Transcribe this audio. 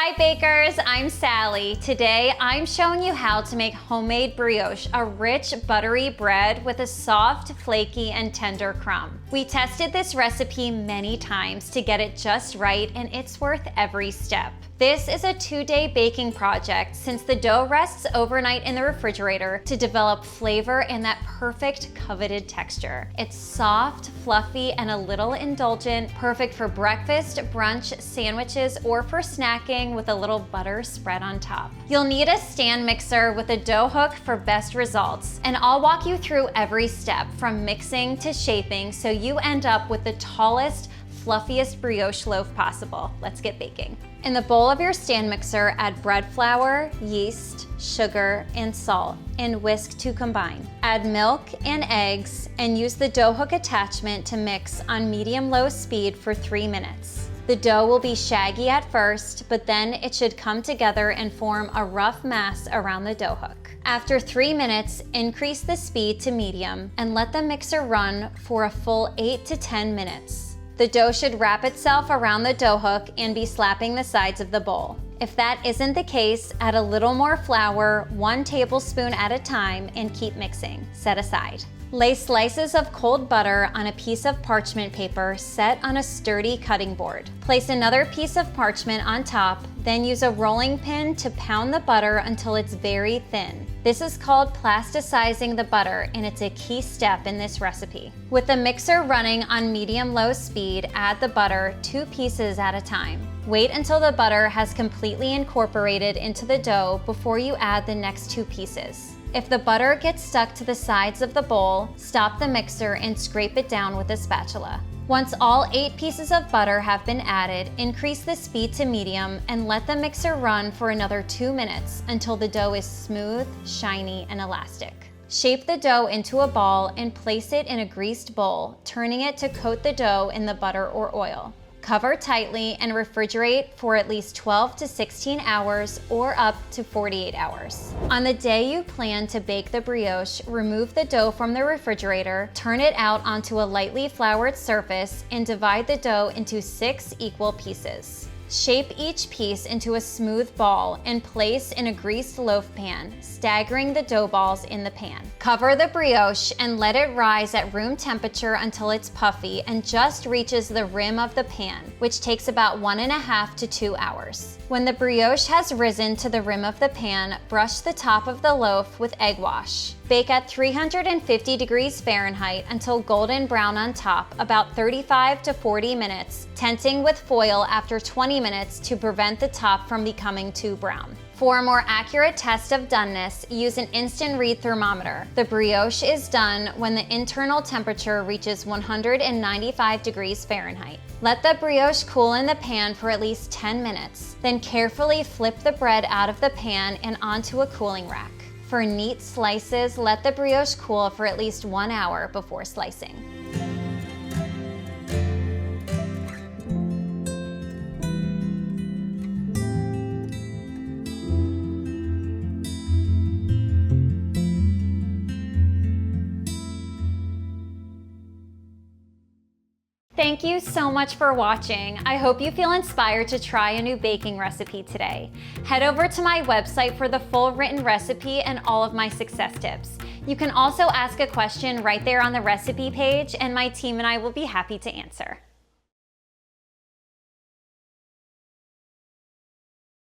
Hi bakers, I'm Sally. Today I'm showing you how to make homemade brioche, a rich buttery bread with a soft, flaky, and tender crumb. We tested this recipe many times to get it just right, and it's worth every step. This is a 2-day baking project since the dough rests overnight in the refrigerator to develop flavor and that perfect coveted texture. It's soft, fluffy, and a little indulgent, perfect for breakfast, brunch, sandwiches, or for snacking with a little butter spread on top. You'll need a stand mixer with a dough hook for best results, and I'll walk you through every step from mixing to shaping so you end up with the tallest, fluffiest brioche loaf possible. Let's get baking. In the bowl of your stand mixer, add bread flour, yeast, sugar, and salt, and whisk to combine. Add milk and eggs, and use the dough hook attachment to mix on medium-low speed for 3 minutes. The dough will be shaggy at first, but then it should come together and form a rough mass around the dough hook. After 3 minutes, increase the speed to medium and let the mixer run for a full 8 to 10 minutes. The dough should wrap itself around the dough hook and be slapping the sides of the bowl. If that isn't the case, add a little more flour, 1 tablespoon at a time, and keep mixing. Set aside. Lay slices of cold butter on a piece of parchment paper set on a sturdy cutting board. Place another piece of parchment on top, then use a rolling pin to pound the butter until it's very thin. This is called plasticizing the butter, and it's a key step in this recipe. With the mixer running on medium-low speed, add the butter 2 pieces at a time. Wait until the butter has completely incorporated into the dough before you add the next 2 pieces. If the butter gets stuck to the sides of the bowl, stop the mixer and scrape it down with a spatula. Once all 8 pieces of butter have been added, increase the speed to medium and let the mixer run for another 2 minutes until the dough is smooth, shiny, and elastic. Shape the dough into a ball and place it in a greased bowl, turning it to coat the dough in the butter or oil. Cover tightly and refrigerate for at least 12 to 16 hours or up to 48 hours. On the day you plan to bake the brioche, remove the dough from the refrigerator, turn it out onto a lightly floured surface, and divide the dough into 6 equal pieces. Shape each piece into a smooth ball and place in a greased loaf pan, staggering the dough balls in the pan. Cover the brioche and let it rise at room temperature until it's puffy and just reaches the rim of the pan, which takes about 1.5 to 2 hours. When the brioche has risen to the rim of the pan, brush the top of the loaf with egg wash. Bake at 350 degrees Fahrenheit until golden brown on top, about 35 to 40 minutes, tenting with foil after 20 minutes to prevent the top from becoming too brown. For a more accurate test of doneness, use an instant read thermometer. The brioche is done when the internal temperature reaches 195 degrees Fahrenheit. Let the brioche cool in the pan for at least 10 minutes, then carefully flip the bread out of the pan and onto a cooling rack. For neat slices, let the brioche cool for at least 1 hour before slicing. Thank you so much for watching. I hope you feel inspired to try a new baking recipe today. Head over to my website for the full written recipe and all of my success tips. You can also ask a question right there on the recipe page, and my team and I will be happy to answer.